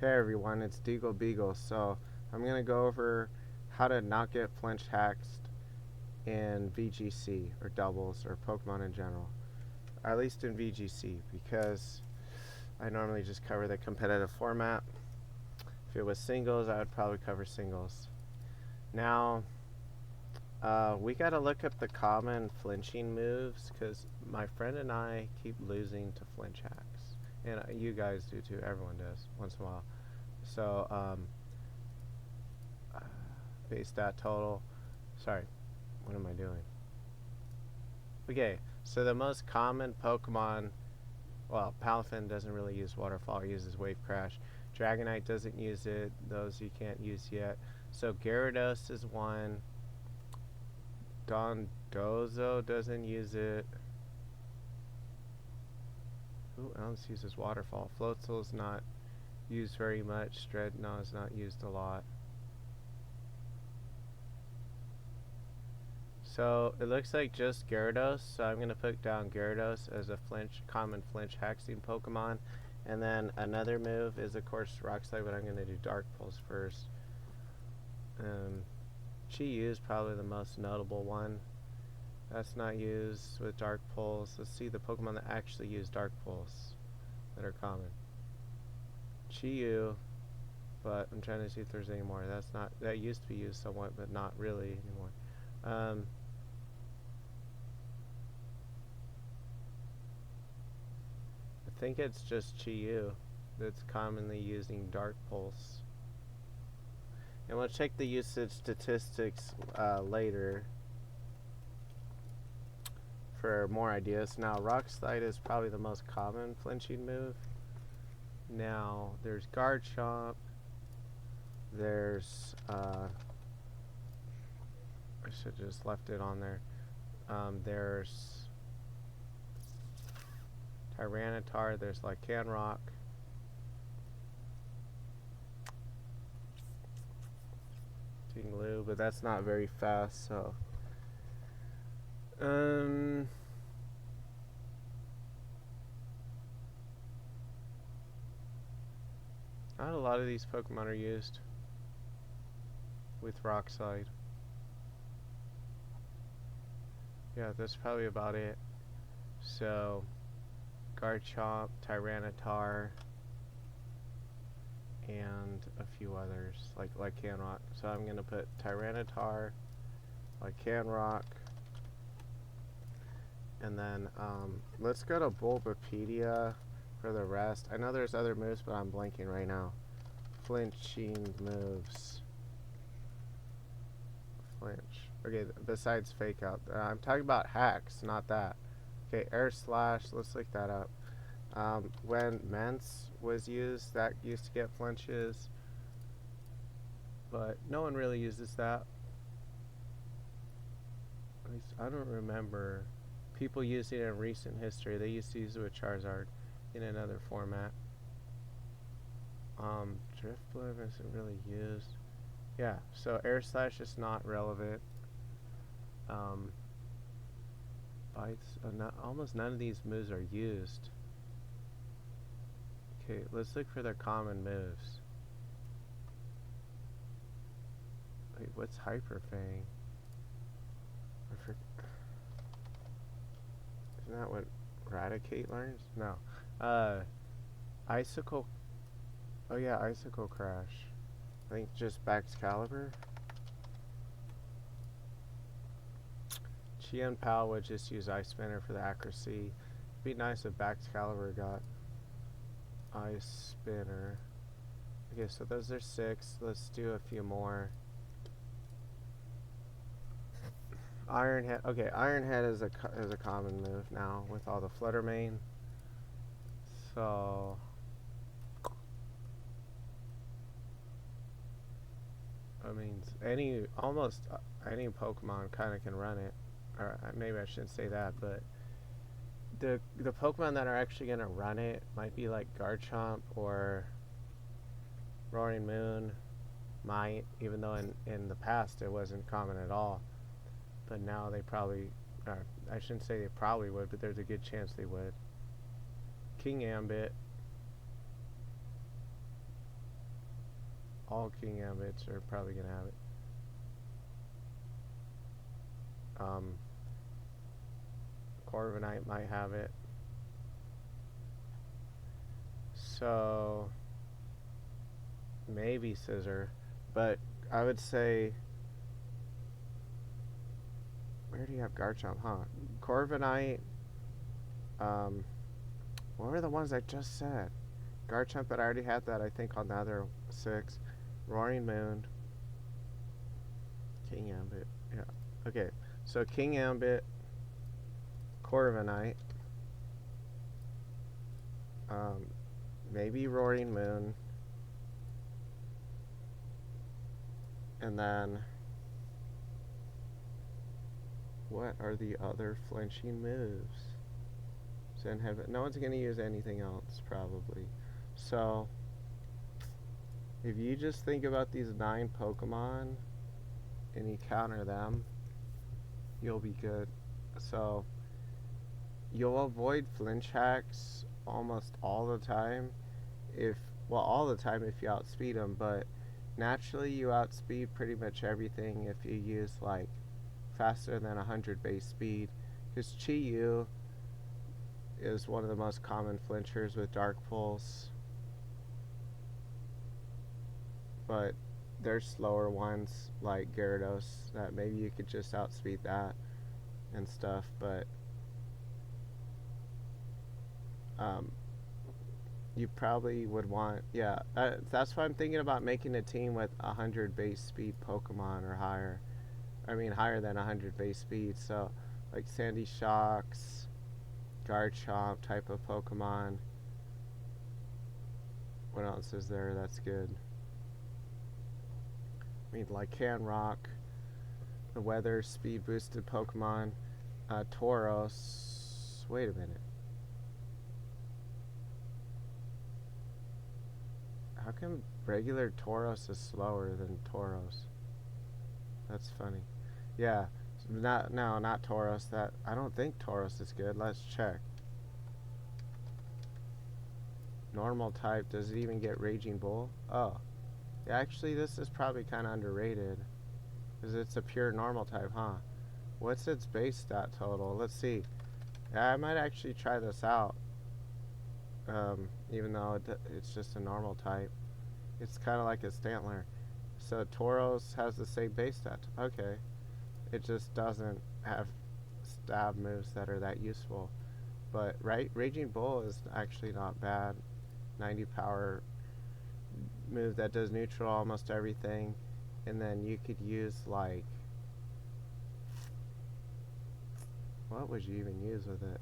Hey everyone, it's DeagleBeagle. So I'm gonna go over how to not get Flinch Haxed in VGC or doubles or Pokemon in general. At least in VGC, because I normally just cover the competitive format. If it was singles, I would probably cover singles. Now, we gotta look up the common flinching moves, because my friend and I keep losing to Flinch Hacks. And you guys do too, everyone does, once in a while. So, base stat total. Sorry, what am I doing? Okay, so the most common Pokemon, well, Palafin doesn't really use Waterfall, it uses Wave Crash. Dragonite doesn't use it, those you can't use yet. So Gyarados is one. Dondozo doesn't use it. Who else uses Waterfall? Floatzel's not used very much. Dreadnought is not used a lot. So it looks like just Gyarados, so I'm going to put down Gyarados as a common flinch hexing Pokemon. And then another move is of course Rock Slide, but I'm going to do Dark Pulse first. Chi-Yu is probably the most notable one. That's not used with Dark Pulse. Let's see the Pokemon that actually use Dark Pulse that are common. Chi-Yu, but I'm trying to see if there's any more. That used to be used somewhat, but not really anymore. I think it's just Chi-Yu that's commonly using Dark Pulse. And we'll check the usage statistics later for more ideas. Now, Rock Slide is probably the most common flinching move. Now, there's Garchomp. There's, I should have just left it on there. There's Tyranitar, there's Lycanroc. Tinglu, but that's not very fast, so. Not a lot of these Pokemon are used with Rock Slide. Yeah, that's probably about it. So, Garchomp, Tyranitar, and a few others, like Lycanroc. So I'm going to put Tyranitar, Lycanroc, and then let's go to Bulbapedia for the rest. I know there's other moves, but I'm blanking right now. Flinching moves. Flinch. Okay, besides Fake Out. I'm talking about hacks, not that. Okay, Air Slash, let's look that up. When Mance was used, that used to get flinches, but no one really uses that. At least I don't remember people using it in recent history. They used to use it with Charizard in another format. Drifblim isn't really used. Yeah, so Air Slash is not relevant. Bites, almost none of these moves are used. Okay, let's look for their common moves. Wait, what's Hyper Fang? Isn't that what Raticate learns? No. Icicle. Oh yeah, Icicle Crash. I think just Baxcalibur. Chien Pal would just use Ice Spinner for the accuracy. It'd be nice if Baxcalibur got Ice Spinner. Okay, so those are 6. Let's do a few more. Iron Head. Okay, Iron Head is a common move now with all the Flutter Mane. So I mean, almost any Pokemon kind of can run it. Or maybe I shouldn't say that, but the Pokemon that are actually gonna run it might be like Garchomp or Roaring Moon. Might, even though in the past it wasn't common at all. But now they probably, I shouldn't say they probably would, but there's a good chance they would. King Ambit. All king ambits are probably gonna have it. Corviknight might have it. So maybe Scissor, but I would say, where do you have Garchomp? Huh? Corviknight. What were the ones I just said? Garchomp, but I already had that, I think, on the other 6. Roaring Moon. King Ambit. Yeah. Okay. So King Ambit, Corviknight. Maybe Roaring Moon. And then, what are the other flinching moves? No one's going to use anything else, probably. So, if you just think about these 9 Pokemon and you counter them, you'll be good. So, you'll avoid flinch hacks almost all the time all the time if you outspeed them, but naturally you outspeed pretty much everything if you use like faster than 100 base speed, because Chi-Yu is one of the most common flinchers with Dark Pulse, but there's slower ones like Gyarados that maybe you could just outspeed that and stuff, but you probably would want, that's why I'm thinking about making a team with 100 base speed Pokemon or higher. I mean higher than 100 base speed, so like Sandy Shocks, Garchomp type of Pokemon. What else is there that's good? I mean, like Canrock, the weather speed boosted Pokemon, Tauros. Wait a minute. How come regular Tauros is slower than Tauros? That's funny. Yeah, not Tauros. That I don't think Tauros is good. Let's check. Normal type. Does it even get Raging Bull? Oh, yeah. Actually, this is probably kind of underrated, because it's a pure normal type, huh? What's its base stat total? Let's see. Yeah, I might actually try this out. Even though it's just a normal type. It's kind of like a Stantler. So Tauros has the same base stat. Okay. It just doesn't have stab moves that are that useful. But Raging Bull is actually not bad. 90 power move that does neutral almost everything. And then you could use like, what would you even use with it?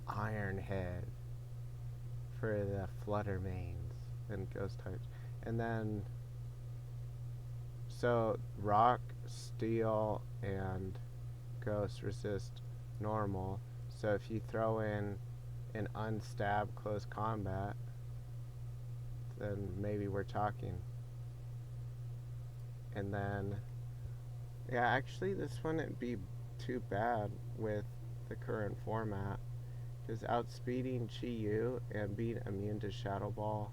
Iron Head for the Flutter Mains and Ghost types. And then, so Rock, Steel, and Ghost resist normal. So if you throw in an unstab close combat, then maybe we're talking. And then, yeah, actually this wouldn't be too bad with the current format, because outspeeding Chi-Yu and being immune to Shadow Ball,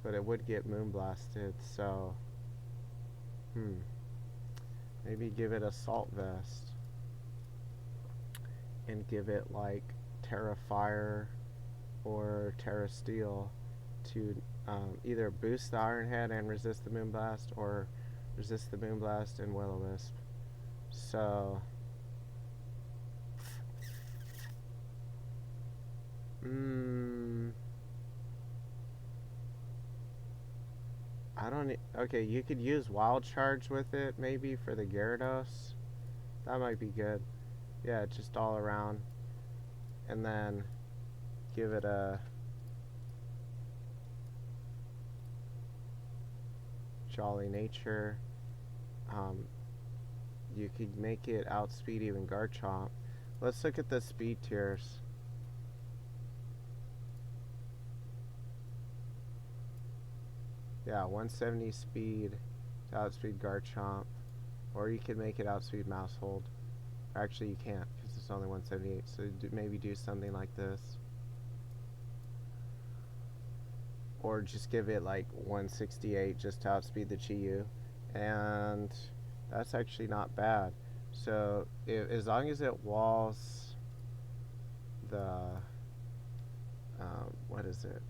but it would get Moonblasted, so maybe give it Assault Vest and give it like Terra Fire or Terra Steel to either boost the Iron Head and resist the Moonblast, or resist the Moonblast and Will-O-Wisp. So I don't. Okay, you could use Wild Charge with it maybe for the Gyarados. That might be good. Yeah, just all around. And then give it a Jolly Nature. You could make it outspeed even Garchomp. Let's look at the speed tiers. Yeah, 170 speed to outspeed Garchomp. Or you could make it outspeed Mousehold. Actually, you can't, because it's only 178. So maybe do something like this. or just give it like 168 just to outspeed the Chi-Yu, and that's actually not bad. So as long as it walls the what is it?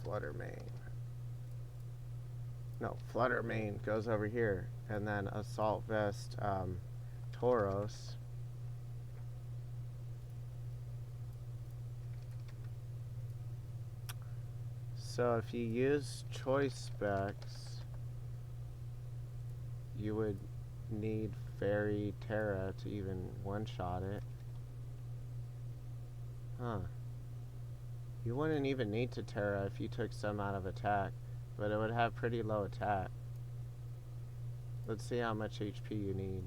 Flutter main. No, Flutter main goes over here, and then Assault Vest Tauros. So if you use choice specs, you would need Fairy Terra to even one-shot it. Huh. You wouldn't even need to Terra if you took some out of attack, but it would have pretty low attack. Let's see how much HP you need.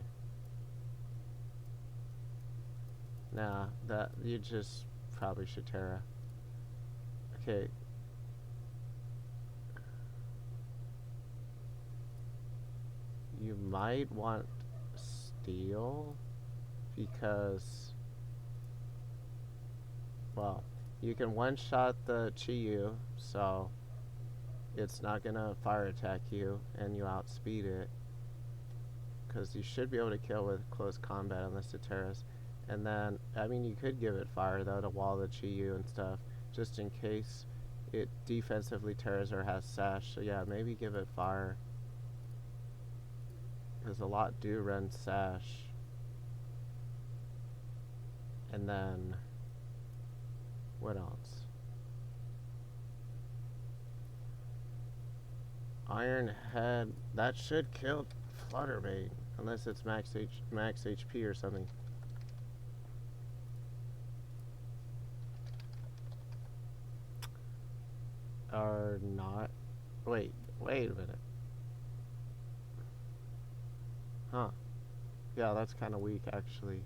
Nah, that you just probably should Terra. Okay. You might want Steel because, well, you can one-shot the Chi-Yu, so it's not gonna fire attack you, and you outspeed it. Because you should be able to kill with close combat unless it Terras. And then, I mean, you could give it fire though to wall the Chi-Yu and stuff, just in case it defensively Terras or has Sash. So yeah, maybe give it fire. Because a lot do run Sash. And then, what else? Iron Head, that should kill Flutterbait, unless it's max HP or something. Or not. Wait a minute. Huh. Yeah, that's kind of weak, actually.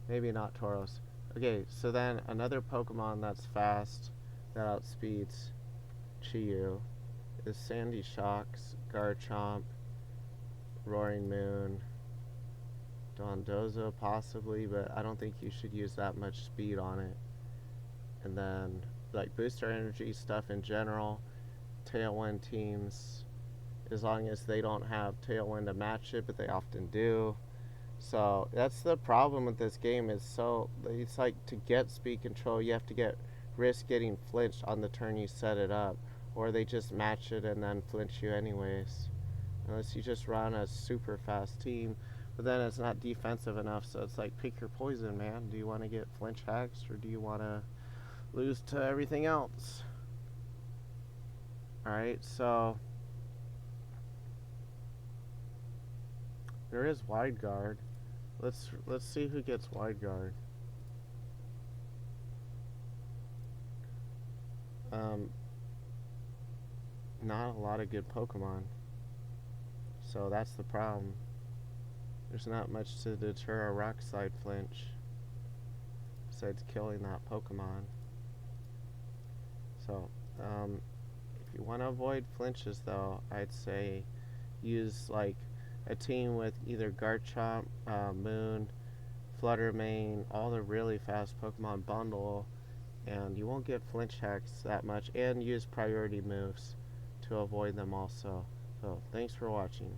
Maybe not Tauros. Okay, so then another Pokemon that's fast, that outspeeds Chi-Yu, is Sandy Shocks, Garchomp, Roaring Moon, Dondozo possibly, but I don't think you should use that much speed on it. And then, like, booster energy stuff in general, Tailwind teams, as long as they don't have Tailwind to match it, but they often do. So that's the problem with this game, is so it's like, to get speed control you have to risk getting flinched on the turn you set it up, or they just match it and then flinch you anyways, unless you just run a super fast team. But then it's not defensive enough, so it's like, pick your poison, man. Do you want to get flinch hacks, or do you want to lose to everything else? Alright, so there is Wide Guard. Let's see who gets Wide Guard. Not a lot of good Pokemon. So that's the problem. There's not much to deter a Rock Slide flinch besides killing that Pokemon. So, if you want to avoid flinches though, I'd say use like a team with either Garchomp, Moon, Fluttermane, all the really fast Pokemon bundle, and you won't get flinch hacks that much, and use priority moves to avoid them also. So, thanks for watching.